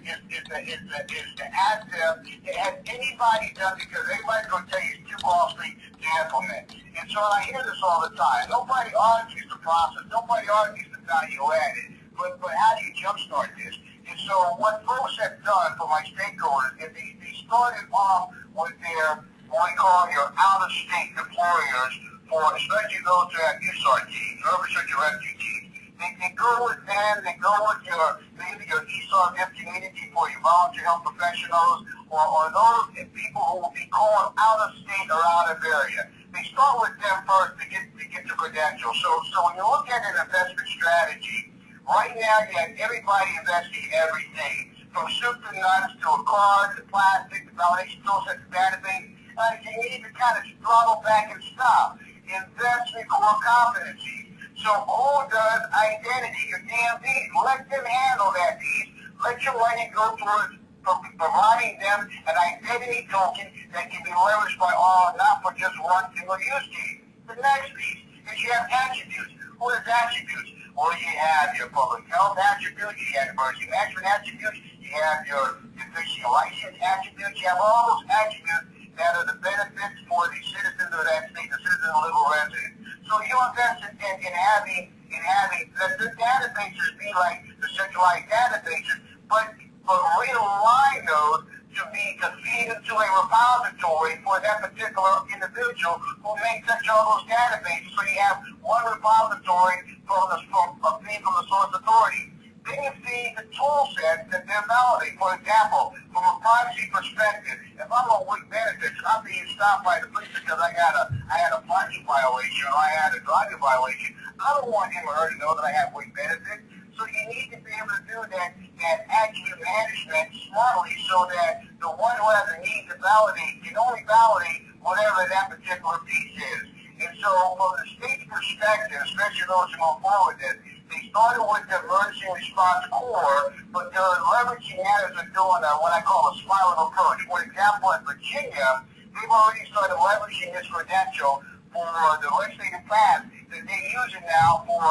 Speaker 6: to ask them, has anybody done, because everybody's going to tell you it's too costly to implement. And so I hear this all the time. Nobody argues the process. Nobody argues the value added. But how do you jumpstart this? And so what folks have done for my stakeholders is they started off with their, what we call your out-of-state employers, for especially those who have USAR teams, urban search and rescue teams. They go with them, they go with maybe your ESA community for your volunteer health professionals, or those people who will be called out of state or out of area. They start with them first to get the credentials. So when you look at an investment strategy, right now you have everybody investing everything, from soup to nuts to a card to plastic to validation tool set to database. You need to kind of throttle back and stop. Invest in core competencies. So who does identity, your DMV? Let them handle that piece. Let your money go towards providing them an identity token that can be leveraged by all, not for just one single use case. The next piece is you have attributes. What is attributes? Well, you have your public health attributes, you have emergency management attributes, you have your fishing license attributes, you have all those attributes that are the benefits for the citizens of that state, the citizens of legal residents. So you invest in having the databases be like the centralized databases, but realign those to feed into a repository for that particular individual who makes such all those databases. So you have one repository from the source authority. Then you feed the tool set that they're validating. For example, from a privacy perspective, if I'm on WIC benefits and I'm being stopped by the police because I had a parking violation or I had a driving violation, I don't want him or her to know that I have WIC benefits. So you need to be able to do that attribute management smartly so that the one who has a need to validate can only validate whatever that particular piece is. And so from the state's perspective, especially those who move forward with this, they started with the emergency response core, but they're leveraging that as they're doing what I call a spiral approach. For example, in Virginia, they've already started leveraging this credential for the legislative path that they use it now for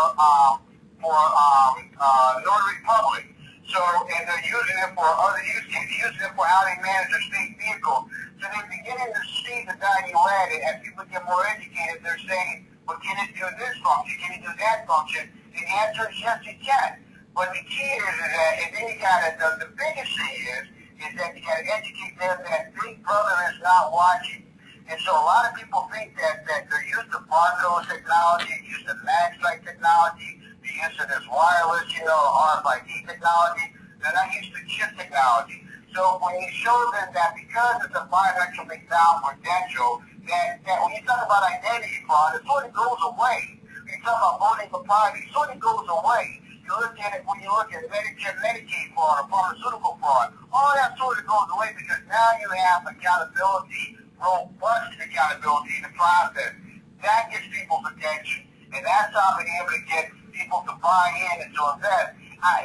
Speaker 6: notary public. So, and they're using it for other use cases. They're using it for how they manage their state vehicle. So they're beginning to see the value added. As people get more educated, they're saying, well, can it do this function? Can it do that function? And the answer is yes, it can. But the key is that, and then you gotta, the biggest thing is that you gotta educate them that Big Brother is not watching. And so a lot of people think that they're used to barcode technology, used to mag-like technology, the use of this wireless, RFID technology. They're not used to chip technology. So when you show them that because it's a biometrically bound credential, that when you talk about identity fraud, it sort of goes away. When you talk about voting for privacy, it sort of goes away. You look at it when you look at Medicare, Medicaid fraud, or pharmaceutical fraud, all that sort of goes away because now you have accountability, robust accountability in the process. That gets people's attention. And that's how we're able to get people to buy in and to invest.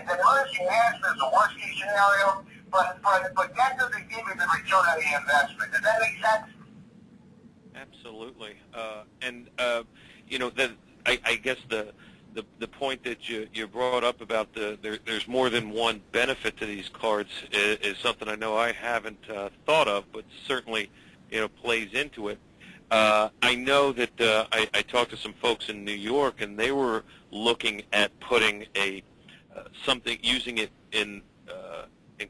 Speaker 6: The emergency management is the worst case scenario, but that doesn't give you the return on the investment. Does that make sense?
Speaker 1: Absolutely. I guess the point that you brought up about there's more than one benefit to these cards is something I know I haven't thought of, but certainly plays into it. I know that I talked to some folks in New York, and they were looking at putting something, using it in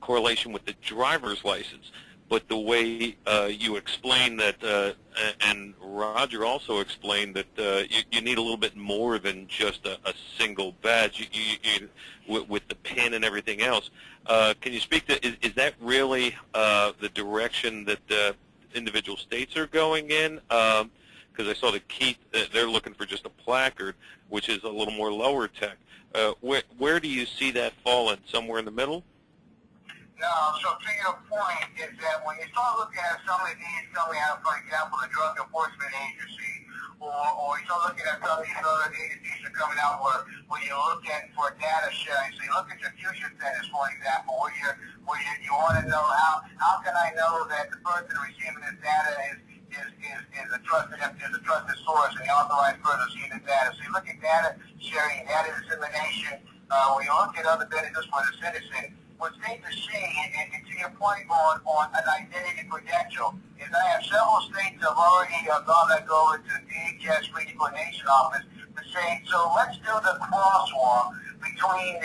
Speaker 1: correlation with the driver's license. But the way you explained that, and Roger also explained that you need a little bit more than just a single badge with the pin and everything else. Can you speak to, is that really the direction that individual states are going in? Because I saw that Keith, they're looking for just a placard, which is a little more lower tech. Where do you see that falling? Somewhere in the middle?
Speaker 6: No, so to your point is that when you start looking at some of these coming out, for example, the Drug Enforcement Agency, or you start looking at some of these other agencies that are coming out where you look at for data sharing. So you look at your fusion centers, for example, where you want to know how can I know that the person receiving this data is is a trusted source, and the authorized further see the data. So you look at data sharing, data dissemination. When you look at other benefits for the citizen, what states are seeing, and to your point on an identity credential, is I have several states have already gone that go into DHS Free Coordination Office to say, so let's do the crosswalk between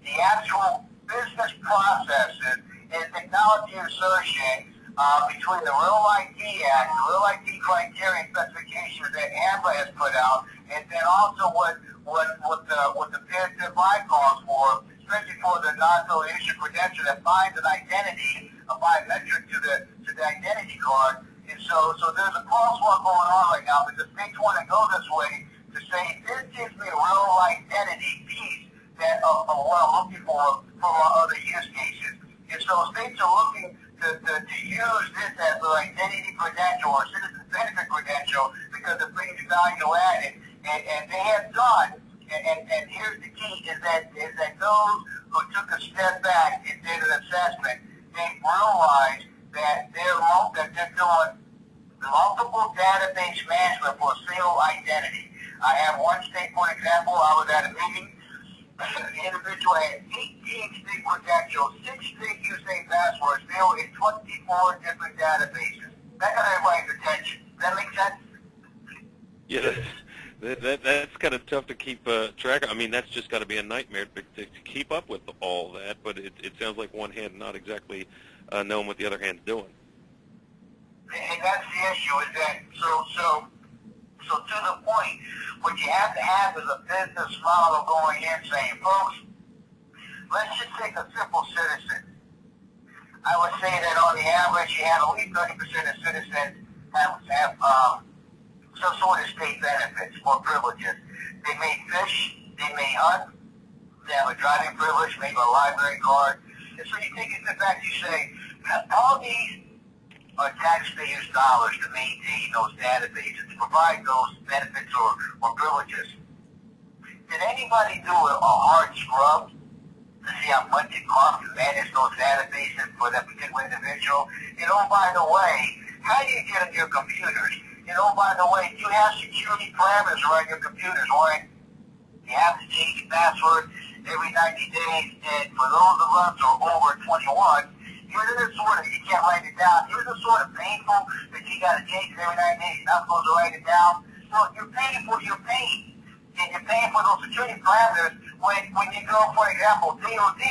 Speaker 6: the actual business processes and technology insertion between the Real ID Act, the Real ID criteria and specifications that AMBA has put out, and then also what the PSFI calls for, especially for the non-filled issue credential that binds an identity, a biometric to the identity card. And so there's a crosswalk going on right now because states want to go this way to say this gives me a real identity piece that of what I'm looking for from our other use cases. And so states are looking to use this as an identity credential or citizen benefit credential because it brings value added. And they have done, and here's the key, is that those who took a step back and did an assessment, they realized that they're doing multiple database management for a single identity. I have one state, for example, I was at a meeting. The individual had 18 state credentials, 6 state username passwords, they were in 24 different databases. That got everybody's attention. Does that make sense?
Speaker 1: Yeah, that's kind of tough to keep track of. I mean, that's just got to be a nightmare to keep up with all that, but it sounds like one hand not exactly knowing what the other hand's doing.
Speaker 6: And that's the issue, is that, so to the point, what you have to have is a business model going in saying, folks, let's just take a simple citizen. I would say that on the average, you have at least 30% of citizens have some sort of state benefits or privileges. They may fish, they may hunt, they have a driving privilege, maybe a library card. And so you take a step back, you say, all these are taxpayers' dollars to maintain those databases, to provide those benefits or privileges. Did anybody do a hard scrub to see how much it costs to manage those databases for that particular individual? And oh, by the way, how do you get on your computers? And oh, by the way, do you have security parameters around your computers, right? You have to change your password every 90 days, and for those of us who are over 21, isn't it sort of, you can't write it down, isn't it sort of painful that you got to change it every 90 days, you're not supposed to write it down? Well, you're paying for your pain, and you're paying for those security parameters when you go, for example, DOD,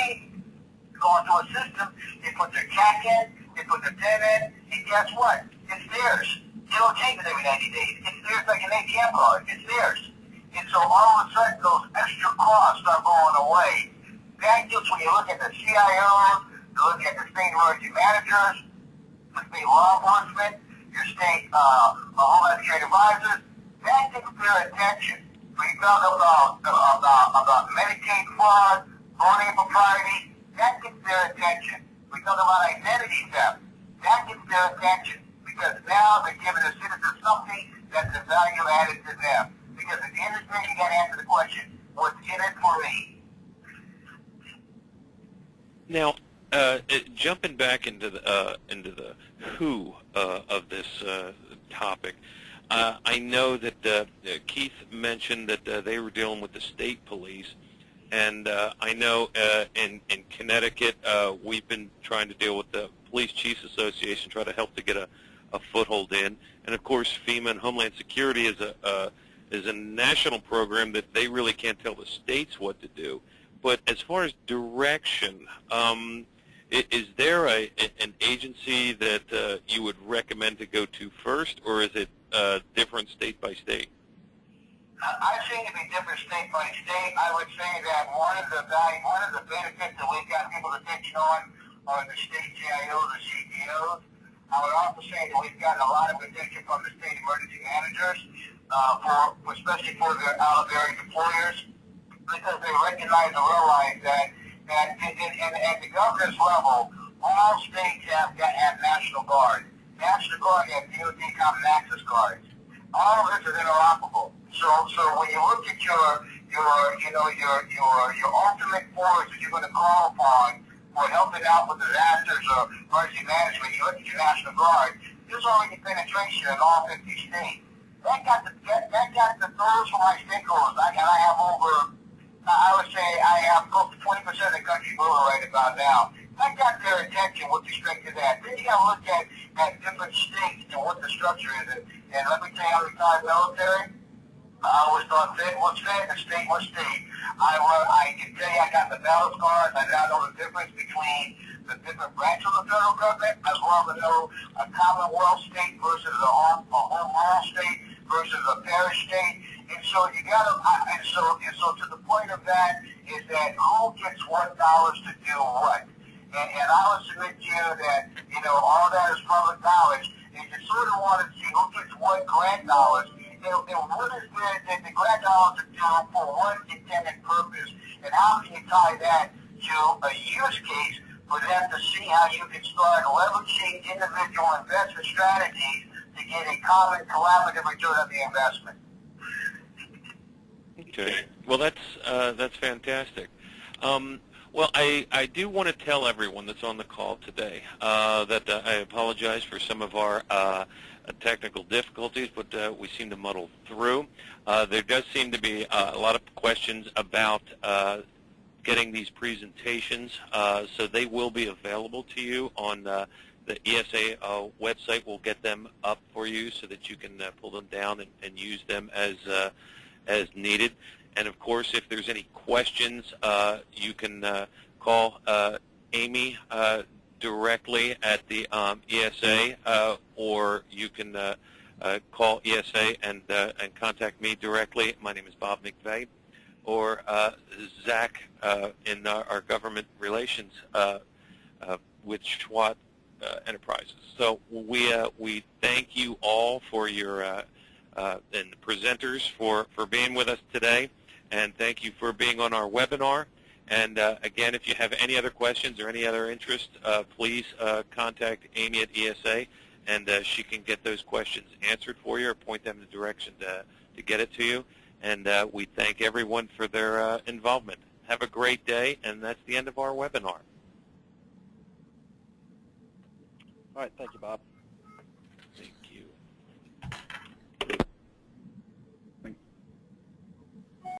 Speaker 6: go into a system, they put their CAC in, they put their PIN in, and guess what? It's theirs. They don't change it every 90 days. It's theirs like an ATM card. It's theirs. And so all of a sudden, those extra costs start going away. That gets when you look at the CIOs, you look at the state emergency managers, the state law enforcement, your state Homeland Security advisors, that gets their attention. When you talk about Medicaid fraud, voting impropriety, that gets their attention. We talk about identity theft, that gets their attention. Because now they're giving the citizens something that's a value added to them. Because at the end of the day, you got to answer the question, what's in it for me?
Speaker 1: Now, jumping back into the who of this topic, I know that Keith mentioned that they were dealing with the state police, and I know in Connecticut we've been trying to deal with the Police Chiefs Association, try to help to get a foothold in, and of course FEMA and Homeland Security is a national program that they really can't tell the states what to do. But as far as direction, is there an agency that you would recommend to go to first, or is it different state by state?
Speaker 6: I've seen it be different state by state. I would say that one of the benefits that we've got people's attention on are the state CIOs or CTOs. I would also say that we've gotten a lot of attention from the state emergency managers, especially for their out-of-area deployers, because they recognize and realize that at the governor's level, all states have National Guard. National Guard have DOD Common Access Cards. All of this is interoperable. So when you look at your ultimate force that you're going to call upon for helping out with disasters or emergency management, you look at your National Guard, there's already penetration in all 50 states. That got the thirst for my stakeholders. I have over, I would say I have close to 20% of the country voter right about now. That got their attention with respect to that. Then you got to look at different states and what the structure is. And let me tell you, I'm retired military. I always thought Fed was Fed and state was state. I can tell you I got the battle scars. I now know the difference between the different branches of the federal government, as well as know a Commonwealth state versus a home rule state versus a parish state. And so you got to, and so to the point of that is that who gets what dollars to do what. And I would submit to you that, you know, all that is public knowledge. And you sort of want to see who gets what grant dollars and what is the grant dollars are doing for what intended purpose. And how can you tie that to a use case for them to see how you can start leveraging individual investment strategies to get a common collaborative return on the investment.
Speaker 1: Okay. Well, that's fantastic. Well, I do want to tell everyone that's on the call today that I apologize for some of our technical difficulties, but we seem to muddle through. There does seem to be a lot of questions about getting these presentations, so they will be available to you on the ESA website. We'll get them up for you so that you can pull them down and use them as needed. And of course, if there's any questions, you can call Amy directly at the ESA, or you can call ESA and contact me directly. My name is Bob McVeigh, or Zach in our government relations with Schwat Enterprises. So we thank you all for your and the presenters for being with us today, and thank you for being on our webinar. And again, if you have any other questions or any other interest, please contact Amy at ESA, and she can get those questions answered for you or point them in the direction to get it to you. And we thank everyone for their involvement. Have a great day, and that's the end of our webinar.
Speaker 2: All right, thank you, Bob.